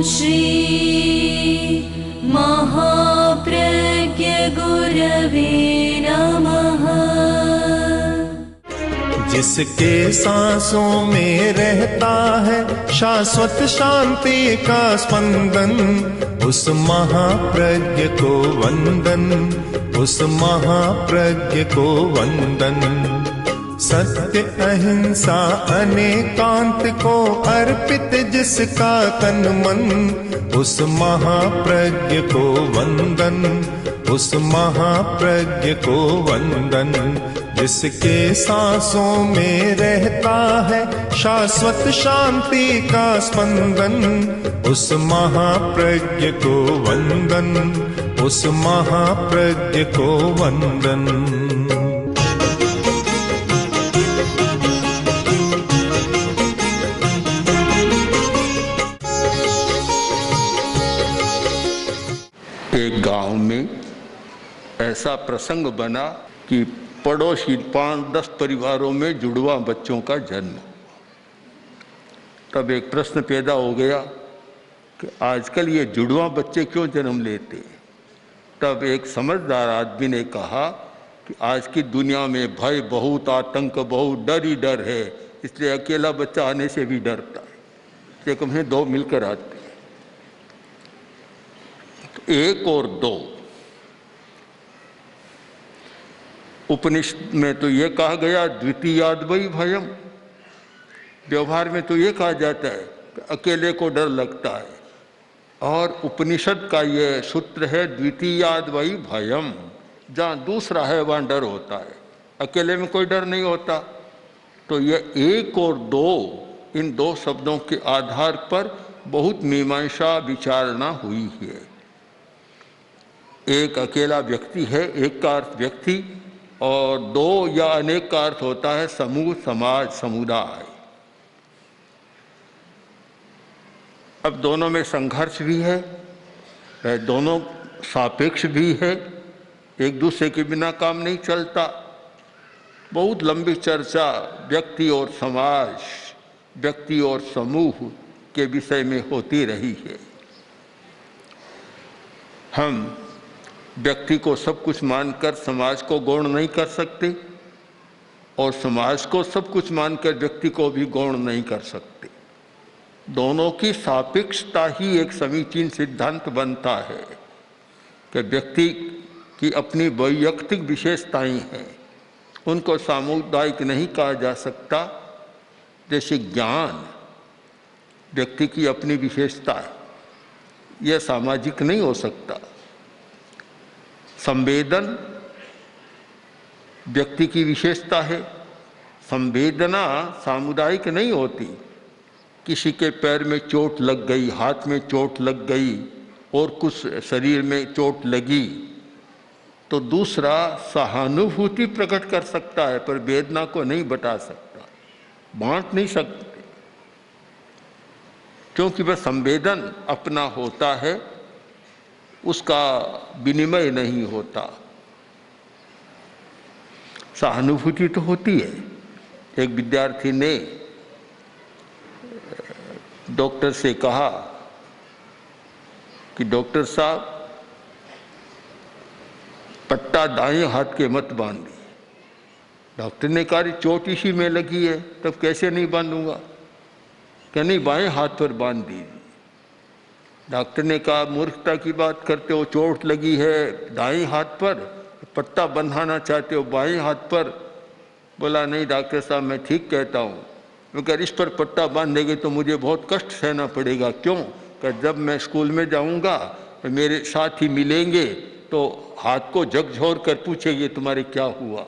श्री महाप्रज्ञ गुरवे नमः। जिसके सांसों में रहता है शाश्वत शांति का स्पंदन, उस महाप्रज्ञ को वंदन, उस महाप्रज्ञ को वंदन। सत्य अहिंसा अनेकांत को अर्पित जिसका तन मन, उस महाप्रज्ञ को वंदन, उस महाप्रज्ञ को वंदन। जिसके सांसों में रहता है शाश्वत शांति का स्पंदन, उस महाप्रज्ञ को वंदन, उस महाप्रज्ञ को वंदन। एक गांव में ऐसा प्रसंग बना कि पड़ोसी 5-10 परिवारों में जुड़वा बच्चों का जन्म। तब एक प्रश्न पैदा हो गया कि आजकल ये जुड़वा बच्चे क्यों जन्म लेते हैं। तब एक समझदार आदमी ने कहा कि आज की दुनिया में भय बहुत, आतंक बहुत, डर ही डर है, इसलिए अकेला बच्चा आने से भी डरता है, एक में 2 मिलकर आते हैं। तो 1 और 2 उपनिषद में तो ये कहा गया द्वितीयाद वै भयम। व्यवहार में तो ये कहा जाता है कि अकेले को डर लगता है, और उपनिषद का ये सूत्र है द्वितीयाद वै भयम। जहाँ दूसरा है वहाँ डर होता है, अकेले में कोई डर नहीं होता। तो ये 1 और 2, इन 2 शब्दों के आधार पर बहुत मीमांसा विचारणा हुई है। एक अकेला व्यक्ति है, एक का अर्थ व्यक्ति, और 2 या अनेक का अर्थ होता है समूह, समाज, समुदाय। अब दोनों में संघर्ष भी है, दोनों सापेक्ष भी है, एक दूसरे के बिना काम नहीं चलता। बहुत लंबी चर्चा व्यक्ति और समाज, व्यक्ति और समूह के विषय में होती रही है। हम व्यक्ति को सब कुछ मानकर समाज को गौण नहीं कर सकते, और समाज को सब कुछ मानकर व्यक्ति को भी गौण नहीं कर सकते। दोनों की सापेक्षता ही एक समीचीन सिद्धांत बनता है कि व्यक्ति की अपनी वैयक्तिक विशेषताएं हैं, उनको सामुदायिक नहीं कहा जा सकता। जैसे ज्ञान व्यक्ति की अपनी विशेषता है, यह सामाजिक नहीं हो सकता। संवेदन व्यक्ति की विशेषता है, संवेदना सामुदायिक नहीं होती। किसी के पैर में चोट लग गई, हाथ में चोट लग गई, और कुछ शरीर में चोट लगी, तो दूसरा सहानुभूति प्रकट कर सकता है, पर वेदना को नहीं बता सकता, बांट नहीं सकते, क्योंकि वह संवेदन अपना होता है, उसका विनिमय नहीं होता। सहानुभूति तो होती है। एक विद्यार्थी ने डॉक्टर से कहा कि डॉक्टर साहब, पट्टा दाएं हाथ के मत बांधिए। डॉक्टर ने कहा चोट इसी में लगी है, तब कैसे नहीं बांधूंगा, क्या नहीं बाएं हाथ पर बांध दीजिए। डॉक्टर ने कहा मूर्खता की बात करते हो, चोट लगी है दाएं हाथ पर, पट्टा बंधाना चाहते हो बाएं हाथ पर। बोला नहीं डॉक्टर साहब, मैं ठीक कहता हूँ, मगर इस पर पट्टा बांधेंगे तो मुझे बहुत कष्ट सहना पड़ेगा। क्यों? कि जब मैं स्कूल में जाऊँगा तो मेरे साथी मिलेंगे तो हाथ को झकझोर कर पूछेंगे तुम्हारे क्या हुआ,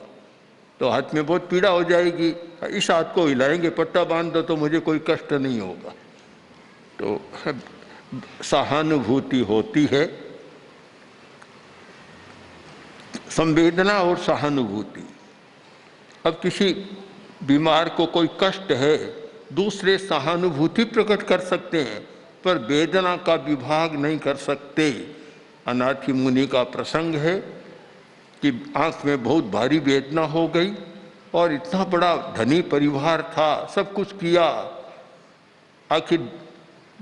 तो हाथ में बहुत पीड़ा हो जाएगी। इस हाथ को हिलाएंगे, पट्टा बांध दो तो मुझे कोई कष्ट नहीं होगा। तो सहानुभूति होती है, संवेदना और सहानुभूति। अब किसी बीमार को कोई कष्ट है, दूसरे सहानुभूति प्रकट कर सकते हैं, पर वेदना का विभाग नहीं कर सकते। अनाथी मुनि का प्रसंग है कि आंख में बहुत भारी वेदना हो गई, और इतना बड़ा धनी परिवार था, सब कुछ किया, आखिर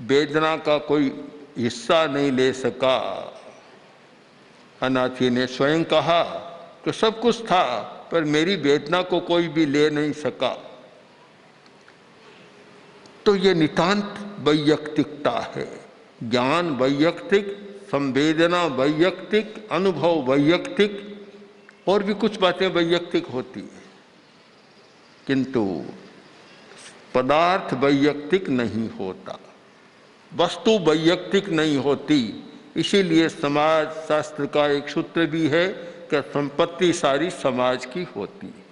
वेदना का कोई हिस्सा नहीं ले सका। अनाथी ने स्वयं कहा कि सब कुछ था पर मेरी वेदना को कोई भी ले नहीं सका। तो ये नितांत वैयक्तिकता है। ज्ञान वैयक्तिक, संवेदना वैयक्तिक, अनुभव वैयक्तिक, और भी कुछ बातें वैयक्तिक होती हैं, किंतु पदार्थ वैयक्तिक नहीं होता, वस्तु वैयक्तिक नहीं होती। इसीलिए समाज शास्त्र का एक सूत्र भी है कि संपत्ति सारी समाज की होती है।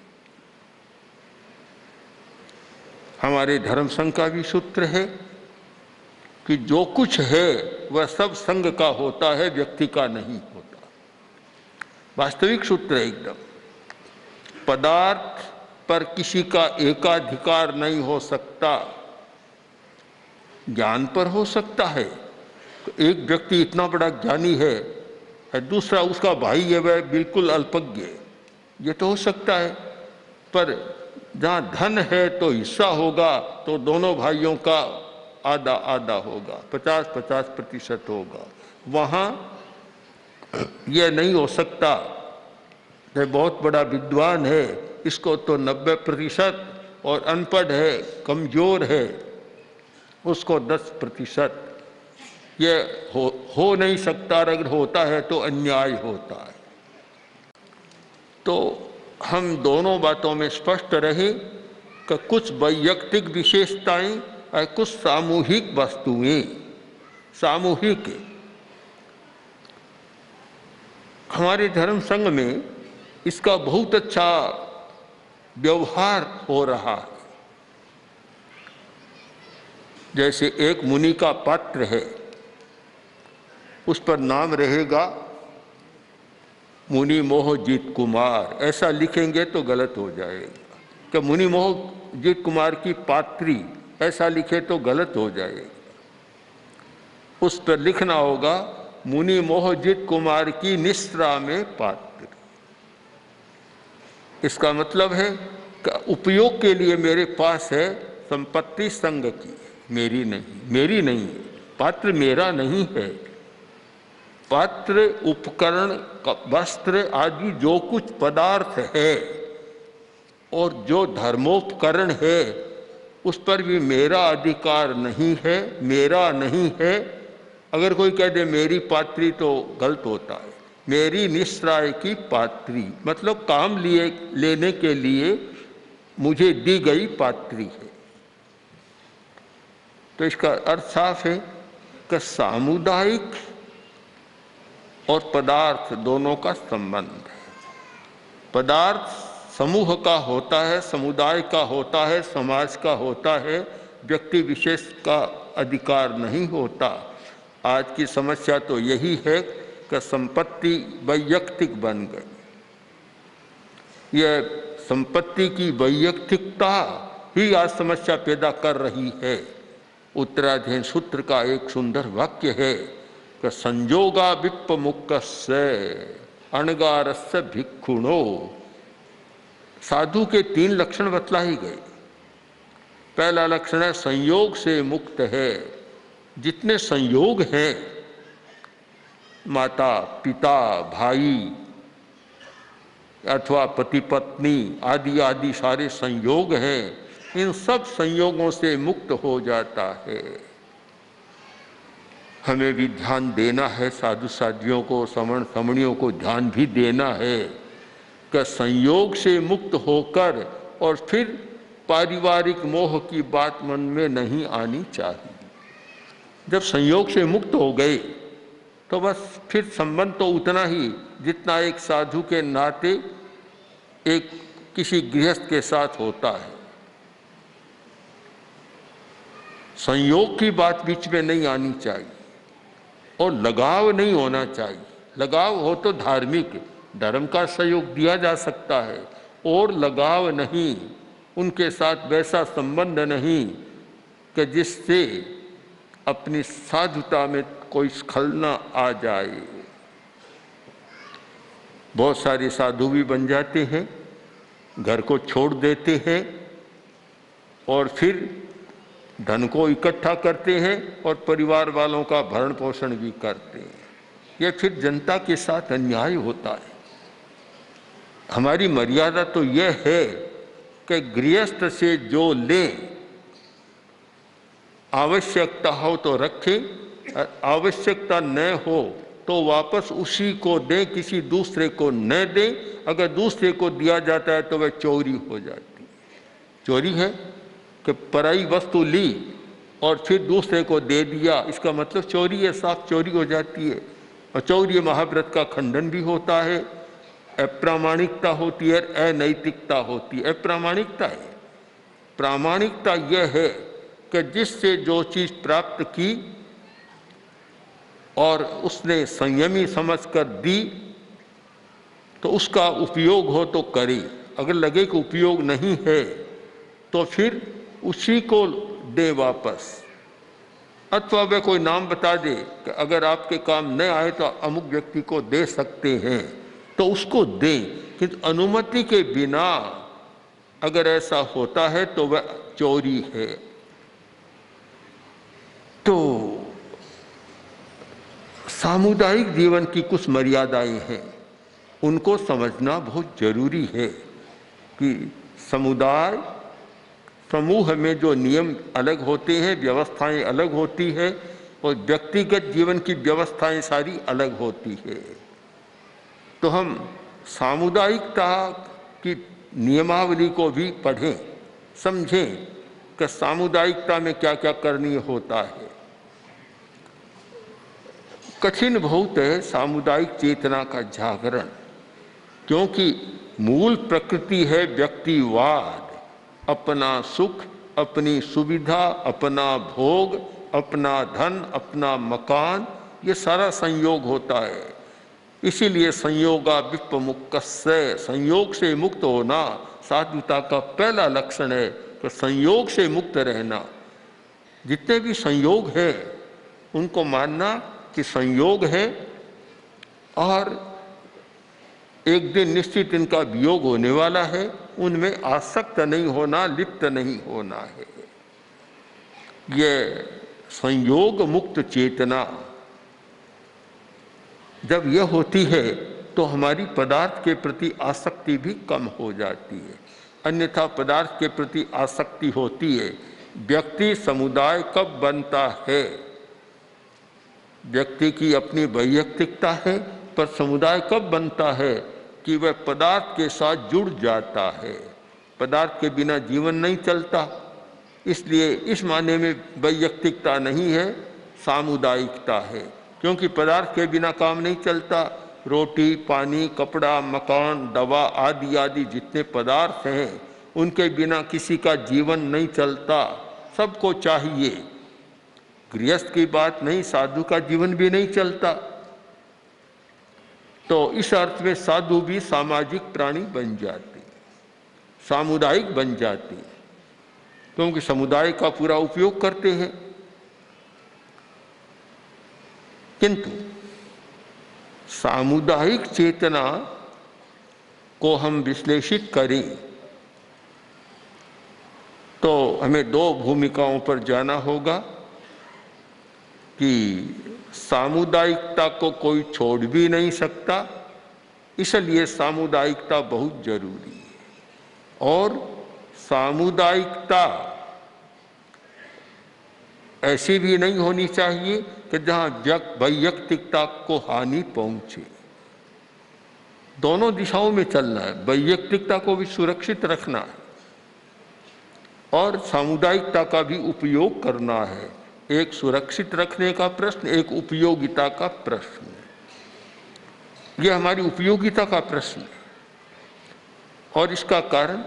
हमारे धर्म संघ का भी सूत्र है कि जो कुछ है वह सब संघ का होता है, व्यक्ति का नहीं होता। वास्तविक सूत्र है एकदम। पदार्थ पर किसी का एकाधिकार नहीं हो सकता, ज्ञान पर हो सकता है। एक व्यक्ति इतना बड़ा ज्ञानी है, दूसरा उसका भाई है वह बिल्कुल अल्पज्ञ, ये तो हो सकता है। पर जहाँ धन है तो हिस्सा होगा, तो दोनों भाइयों का आधा आधा होगा, 50-50% होगा। वहाँ यह नहीं हो सकता। यह बहुत बड़ा विद्वान है, इसको तो 90%, और अनपढ़ है, कमजोर है, उसको 10%। यह हो नहीं सकता। अगर होता है तो अन्याय होता है। तो हम दोनों बातों में स्पष्ट रहे कि कुछ वैयक्तिक विशेषताएं और कुछ सामूहिक वस्तुएं, सामूहिक। हमारे धर्म संघ में इसका बहुत अच्छा व्यवहार हो रहा है। जैसे एक मुनि का पात्र है, उस पर नाम रहेगा मुनि मोहजीत कुमार। ऐसा लिखेंगे तो गलत हो जाएगा कि मुनि मोहजीत कुमार की पात्री, ऐसा लिखे तो गलत हो जाएगा। उस पर लिखना होगा मुनि मोहजीत कुमार की निस्त्रा में पात्र। इसका मतलब है कि उपयोग के लिए मेरे पास है संपत्ति संघ की, मेरी नहीं। मेरी नहीं, पात्र मेरा नहीं है। पात्र, उपकरण, वस्त्र आदि जो कुछ पदार्थ है और जो धर्मोपकरण है, उस पर भी मेरा अधिकार नहीं है, मेरा नहीं है। अगर कोई कह दे मेरी पात्री तो गलत होता है। मेरी निस्राय की पात्री मतलब काम लेने के लिए मुझे दी गई पात्री है। तो इसका अर्थ साफ है कि सामुदायिक और पदार्थ दोनों का संबंध है। पदार्थ समूह का होता है, समुदाय का होता है, समाज का होता है, व्यक्ति विशेष का अधिकार नहीं होता। आज की समस्या तो यही है कि संपत्ति वैयक्तिक बन गई। यह संपत्ति की वैयक्तिकता ही आज समस्या पैदा कर रही है। उत्तराधीन सूत्र का एक सुंदर वाक्य है कि संयोगा विप्पमुक्कस्य अणगारस्य भिक्षुणो। साधु के 3 लक्षण बतलाए गए। पहला लक्षण है संयोग से मुक्त है। जितने संयोग हैं, माता पिता भाई अथवा पति पत्नी आदि आदि सारे संयोग हैं, इन सब संयोगों से मुक्त हो जाता है। हमें भी ध्यान देना है, साधु साधियों को, श्रमण श्रमणियों को ध्यान भी देना है कि संयोग से मुक्त होकर और फिर पारिवारिक मोह की बात मन में नहीं आनी चाहिए। जब संयोग से मुक्त हो गए तो बस फिर संबंध तो उतना ही जितना एक साधु के नाते एक किसी गृहस्थ के साथ होता है। संयोग की बात बीच में नहीं आनी चाहिए और लगाव नहीं होना चाहिए। लगाव हो तो धार्मिक, धर्म का सहयोग दिया जा सकता है, और लगाव नहीं, उनके साथ वैसा संबंध नहीं कि जिससे अपनी साधुता में कोई स्खलना आ जाए। बहुत सारे साधु भी बन जाते हैं, घर को छोड़ देते हैं और फिर धन को इकट्ठा करते हैं और परिवार वालों का भरण पोषण भी करते हैं। यह फिर जनता के साथ अन्याय होता है। हमारी मर्यादा तो यह है कि गृहस्थ से जो ले, आवश्यकता हो तो रखें, आवश्यकता न हो तो वापस उसी को दें, किसी दूसरे को न दें। अगर दूसरे को दिया जाता है तो वह चोरी हो जाती है। चोरी है कि पराई वस्तु ली और फिर दूसरे को दे दिया, इसका मतलब चोरी है, साफ चोरी हो जाती है। और चौर्य महाव्रत का खंडन भी होता है। अप्रामाणिकता होती है, अनैतिकता होती है। अप्रामाणिकता है, प्रामाणिकता यह है कि जिससे जो चीज़ प्राप्त की और उसने संयमी समझकर दी तो उसका उपयोग हो तो करे, अगर लगे कि उपयोग नहीं है तो फिर उसी को दे वापस। अथवा वह कोई नाम बता दे कि अगर आपके काम न आए तो अमुक व्यक्ति को दे सकते हैं, तो उसको दें। किंतु अनुमति के बिना अगर ऐसा होता है तो वह चोरी है। तो सामुदायिक जीवन की कुछ मर्यादाएं हैं, उनको समझना बहुत जरूरी है कि समुदाय, समूह में जो नियम अलग होते हैं, व्यवस्थाएं अलग होती है और व्यक्तिगत जीवन की व्यवस्थाएं सारी अलग होती है। तो हम सामुदायिकता की नियमावली को भी पढ़ें, समझें कि सामुदायिकता में क्या क्या करनी होता है। कठिन बहुत है सामुदायिक चेतना का जागरण, क्योंकि मूल प्रकृति है व्यक्तिवाद। अपना सुख, अपनी सुविधा, अपना भोग, अपना धन, अपना मकान, ये सारा संयोग होता है। इसीलिए संयोगा विप्पमुक्तस्य, संयोग से मुक्त होना साधुता का पहला लक्षण है कि संयोग से मुक्त रहना। जितने भी संयोग है उनको मानना कि संयोग है और एक दिन निश्चित इनका वियोग होने वाला है, उनमें आसक्त नहीं होना, लिप्त नहीं होना है। ये संयोग मुक्त चेतना जब यह होती है तो हमारी पदार्थ के प्रति आसक्ति भी कम हो जाती है। अन्यथा पदार्थ के प्रति आसक्ति होती है। व्यक्ति समुदाय कब बनता है? व्यक्ति की अपनी वैयक्तिकता है, पर समुदाय कब बनता है कि वह पदार्थ के साथ जुड़ जाता है। पदार्थ के बिना जीवन नहीं चलता, इसलिए इस मायने में वैयक्तिकता नहीं है, सामुदायिकता है। क्योंकि पदार्थ के बिना काम नहीं चलता। रोटी, पानी, कपड़ा, मकान, दवा आदि आदि जितने पदार्थ हैं उनके बिना किसी का जीवन नहीं चलता, सबको चाहिए। गृहस्थ की बात नहीं, साधु का जीवन भी नहीं चलता। तो इस अर्थ में साधु भी सामाजिक प्राणी बन जाते, सामुदायिक बन जाते, क्योंकि समुदाय का पूरा उपयोग करते हैं। किंतु सामुदायिक चेतना को हम विश्लेषित करें तो हमें दो भूमिकाओं पर जाना होगा कि सामुदायिकता को कोई छोड़ भी नहीं सकता, इसलिए सामुदायिकता बहुत जरूरी है। और सामुदायिकता ऐसी भी नहीं होनी चाहिए कि जहाँ वैयक्तिकता को हानि पहुँचे। दोनों दिशाओं में चलना है, वैयक्तिकता को भी सुरक्षित रखना है और सामुदायिकता का भी उपयोग करना है। एक सुरक्षित रखने का प्रश्न, एक उपयोगिता का प्रश्न। यह हमारी उपयोगिता का प्रश्न है और इसका कारण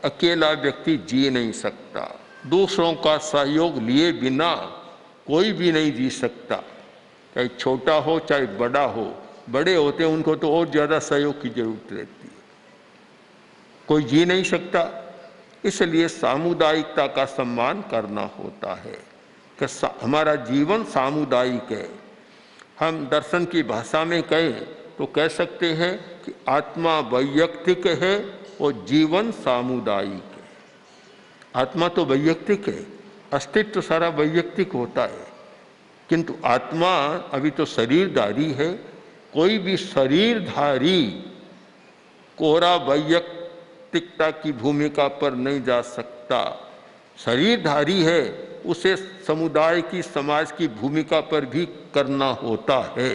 अकेला व्यक्ति जी नहीं सकता। दूसरों का सहयोग लिए बिना कोई भी नहीं जी सकता, चाहे छोटा हो चाहे बड़ा हो। बड़े होते हैं उनको तो और ज़्यादा सहयोग की जरूरत रहती है, कोई जी नहीं सकता। इसलिए सामुदायिकता का सम्मान करना होता है कि हमारा जीवन सामुदायिक है। हम दर्शन की भाषा में कहें तो कह सकते हैं कि आत्मा वैयक्तिक है और जीवन सामुदायिक है। आत्मा तो वैयक्तिक है, अस्तित्व सारा वैयक्तिक होता है, किंतु आत्मा अभी तो शरीरधारी है। कोई भी शरीरधारी कोरा वैयक्तिकता की भूमिका पर नहीं जा सकता। शरीरधारी है, उसे समुदाय की, समाज की भूमिका पर भी करना होता है।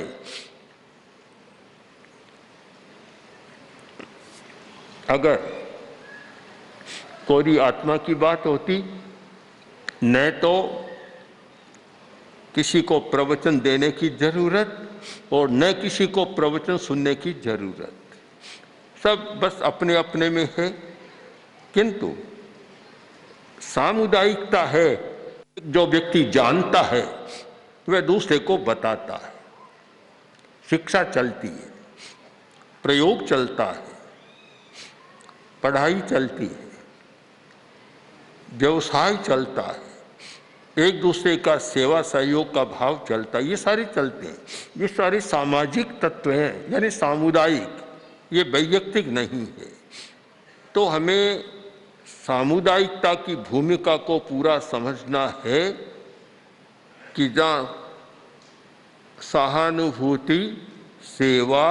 अगर कोरी आत्मा की बात होती, न तो किसी को प्रवचन देने की जरूरत और न किसी को प्रवचन सुनने की जरूरत, सब बस अपने अपने में है। किंतु सामुदायिकता है, जो व्यक्ति जानता है वह दूसरे को बताता है। शिक्षा चलती है, प्रयोग चलता है, पढ़ाई चलती है, व्यवसाय चलता है, एक दूसरे का सेवा सहयोग का भाव चलता है, ये सारे चलते हैं। ये सारे सामाजिक तत्व हैं, यानी सामुदायिक, ये वैयक्तिक नहीं है। तो हमें सामुदायिकता की भूमिका को पूरा समझना है कि जहाँ सहानुभूति, सेवा,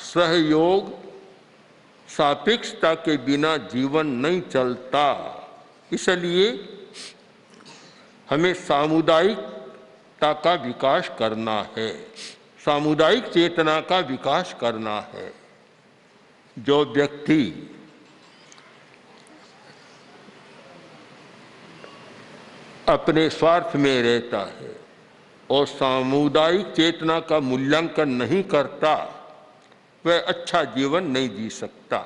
सहयोग, सापेक्षता के बिना जीवन नहीं चलता। इसलिए हमें सामुदायिकता का विकास करना है, सामुदायिक चेतना का विकास करना है। जो व्यक्ति अपने स्वार्थ में रहता है और सामुदायिक चेतना का मूल्यांकन नहीं करता, वह अच्छा जीवन नहीं जी सकता।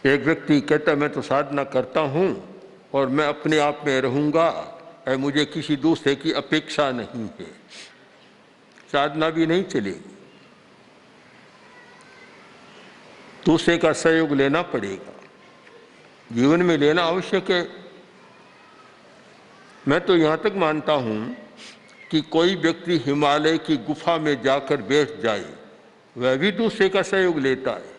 एक व्यक्ति कहता मैं तो साधना करता हूँ और मैं अपने आप में रहूँगा और मुझे किसी दूसरे की अपेक्षा नहीं है, साधना भी नहीं चलेगी। दूसरे का सहयोग लेना पड़ेगा, जीवन में लेना आवश्यक है। मैं तो यहाँ तक मानता हूँ कि कोई व्यक्ति हिमालय की गुफा में जाकर बैठ जाए, वह भी दूसरे का सहयोग लेता है,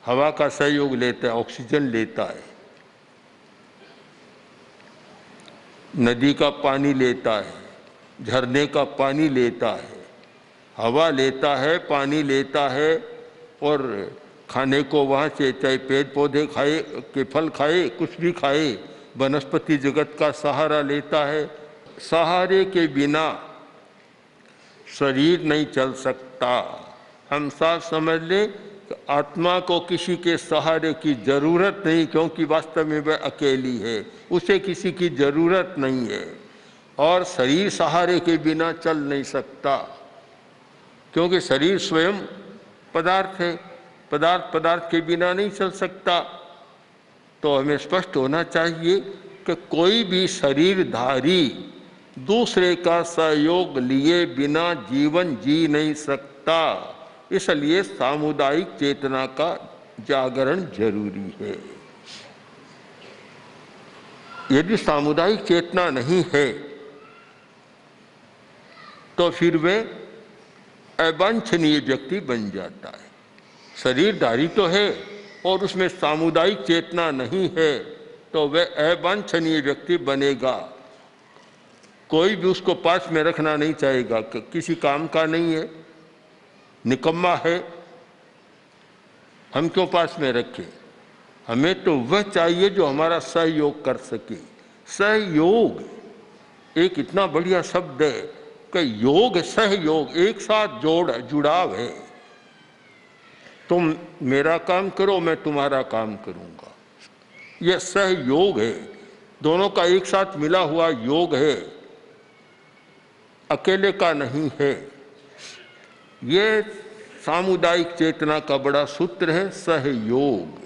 हवा का सहयोग लेता है, ऑक्सीजन लेता है, नदी का पानी लेता है, झरने का पानी लेता है, हवा लेता है, पानी लेता है, और खाने को वहाँ से चाहे पेड़ पौधे खाए के फल खाए, कुछ भी खाए, वनस्पति जगत का सहारा लेता है। सहारे के बिना शरीर नहीं चल सकता। हम साफ समझ लें कि आत्मा को किसी के सहारे की जरूरत नहीं, क्योंकि वास्तव में वह अकेली है, उसे किसी की जरूरत नहीं है। और शरीर सहारे के बिना चल नहीं सकता, क्योंकि शरीर स्वयं पदार्थ है, पदार्थ पदार्थ के बिना नहीं चल सकता। तो हमें स्पष्ट होना चाहिए कि कोई भी शरीरधारी दूसरे का सहयोग लिए बिना जीवन जी नहीं सकता। इसलिए सामुदायिक चेतना का जागरण जरूरी है। यदि सामुदायिक चेतना नहीं है तो फिर वे अवांछनीय व्यक्ति बन जाता है। शरीरधारी तो है और उसमें सामुदायिक चेतना नहीं है तो वह अवांछनीय व्यक्ति बनेगा। कोई भी उसको पास में रखना नहीं चाहेगा, किसी काम का नहीं है, निकम्मा है, हम क्यों पास में रखें। हमें तो वह चाहिए जो हमारा सहयोग कर सके। सहयोग एक इतना बढ़िया शब्द है कि योग सहयोग, एक साथ जुड़ाव है। तुम मेरा काम करो, मैं तुम्हारा काम करूंगा, यह सहयोग है, दोनों का एक साथ मिला हुआ योग है, अकेले का नहीं है। ये सामुदायिक चेतना का बड़ा सूत्र है, सहयोग।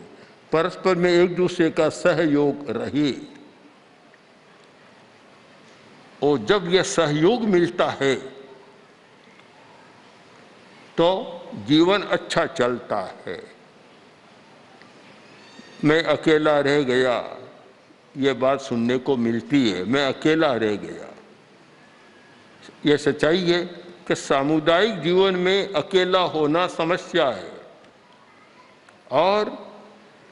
परस्पर में एक दूसरे का सहयोग रहे। और जब यह सहयोग मिलता है तो जीवन अच्छा चलता है। मैं अकेला रह गया, ये बात सुनने को मिलती है, मैं अकेला रह गया। यह सच्चाई है कि सामुदायिक जीवन में अकेला होना समस्या है और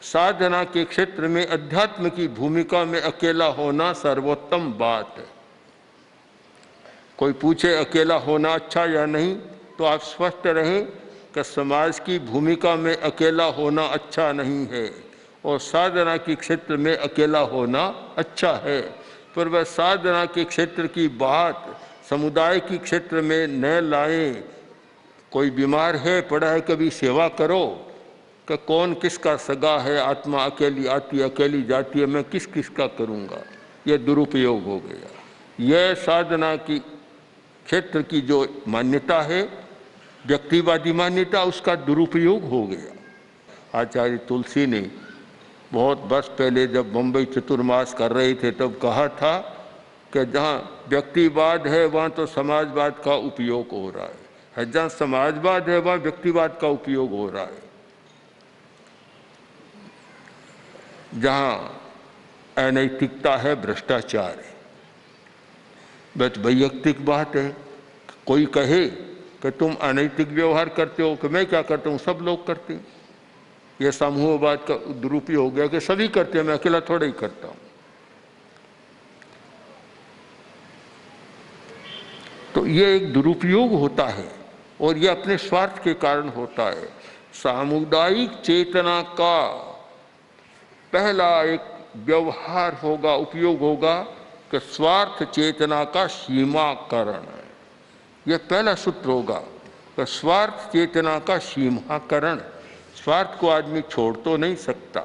साधना के क्षेत्र में अध्यात्म की भूमिका में अकेला होना सर्वोत्तम बात है। कोई पूछे अकेला होना अच्छा या नहीं, तो आप स्पष्ट रहें कि समाज की भूमिका में अकेला होना अच्छा नहीं है और साधना के क्षेत्र में अकेला होना अच्छा है। पर वह साधना के क्षेत्र की बात समुदाय के क्षेत्र में न लाएं। कोई बीमार है, पड़ा है, कभी सेवा करो कि कौन किसका सगा है, आत्मा अकेली आती अकेली जाती है, मैं किस किस का करूँगा, यह दुरुपयोग हो गया। यह साधना की क्षेत्र की जो मान्यता है, व्यक्तिवादी मान्यता, उसका दुरुपयोग हो गया। आचार्य तुलसी ने बहुत वर्ष पहले जब बम्बई चतुर्मास कर रहे थे तब कहा था कि जहाँ व्यक्तिवाद है वहाँ तो समाजवाद का उपयोग हो रहा है, जहाँ समाजवाद है वहाँ व्यक्तिवाद का उपयोग हो रहा है। जहाँ अनैतिकता है, भ्रष्टाचार है। बस वैयक्तिक बात है। कोई कहे कि तुम अनैतिक व्यवहार करते हो, कि मैं क्या करता हूँ, सब लोग करते हैं। यह समूहवाद का दुरुपयोग हो गया कि सभी करते हैं, मैं अकेला थोड़ा ही करता हूँ। तो यह एक दुरुपयोग होता है और यह अपने स्वार्थ के कारण होता है। सामुदायिक चेतना का पहला एक व्यवहार होगा, उपयोग होगा कि स्वार्थ चेतना का सीमाकरण। यह पहला सूत्र होगा कि स्वार्थ चेतना का सीमाकरण। स्वार्थ को आदमी छोड़ तो नहीं सकता,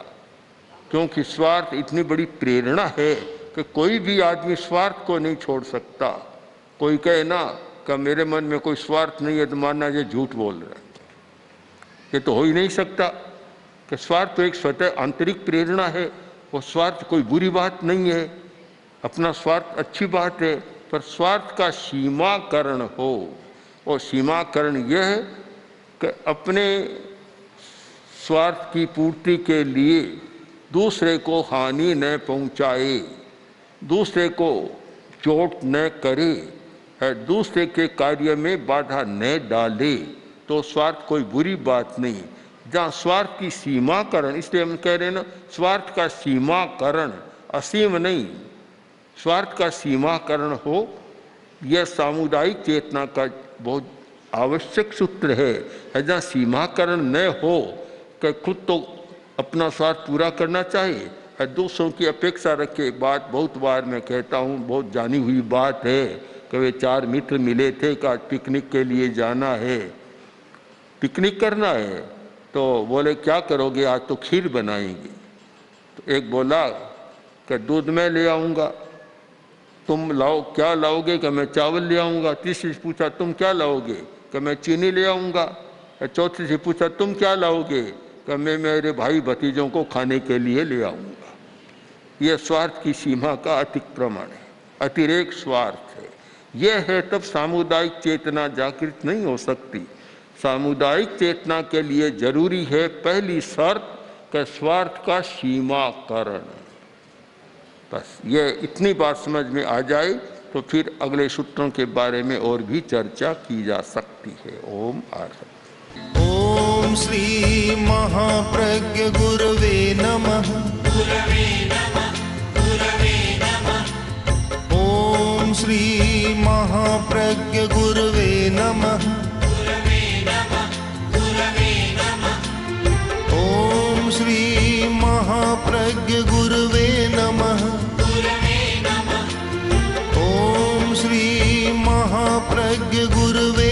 क्योंकि स्वार्थ इतनी बड़ी प्रेरणा है कि कोई भी आदमी स्वार्थ को नहीं छोड़ सकता। कोई कहे ना कि मेरे मन में कोई स्वार्थ नहीं है, तो मानना ये झूठ बोल रहा है। ये तो हो ही नहीं सकता कि स्वार्थ तो एक स्वतः आंतरिक प्रेरणा है। वो स्वार्थ कोई बुरी बात नहीं है, अपना स्वार्थ अच्छी बात है, पर स्वार्थ का सीमाकरण हो। और सीमाकरण यह है कि अपने स्वार्थ की पूर्ति के लिए दूसरे को हानि न पहुंचाए, दूसरे को चोट न करे, दूसरे के कार्य में बाधा न डाले, तो स्वार्थ कोई बुरी बात नहीं। जहाँ स्वार्थ की सीमाकरण, इसलिए हम कह रहे हैं ना, स्वार्थ का सीमाकरण, असीम नहीं, स्वार्थ का सीमाकरण हो, यह सामुदायिक चेतना का बहुत आवश्यक सूत्र है। जहाँ सीमाकरण न हो कि खुद तो अपना स्वार्थ पूरा करना चाहिए, दूसरों की अपेक्षा रखे। बात बहुत बार मैं कहता हूँ, बहुत जानी हुई बात है कि वे 4 मित्र मिले थे कि आज पिकनिक के लिए जाना है, पिकनिक करना है। तो बोले क्या करोगे, आज तो खीर बनाएंगे। तो एक बोला कि दूध मैं ले आऊँगा, तुम लाओ, क्या लाओगे, कि मैं चावल ले आऊँगा। तीसरी से पूछा तुम क्या लाओगे, कि मैं चीनी ले आऊँगा। चौथी से पूछा तुम क्या लाओगे, कि मैं मेरे भाई भतीजों को खाने के लिए ले आऊँगा। यह स्वार्थ की सीमा का अतिक्रमण है, अतिरेक स्वार्थ है। यह है तब सामुदायिक चेतना जागृत नहीं हो सकती। सामुदायिक चेतना के लिए जरूरी है पहली शर्त कि स्वार्थ का सीमाकरण। बस ये इतनी बात समझ में आ जाए तो फिर अगले सूत्रों के बारे में और भी चर्चा की जा सकती है। ओम आर्य। ओम श्री महाप्रज्ञ गुरवे नमः। गुरवे नमः, गुरवे नमः। ओम श्री महाप्रज्ञ गुरवे नमः। गुरवे नमः, गुरवे नमः। ओम श्री महाप्रज्ञ गुरवे नमः। गुरवे नमः। ओम श्री महाप्रज्ञ गुरवे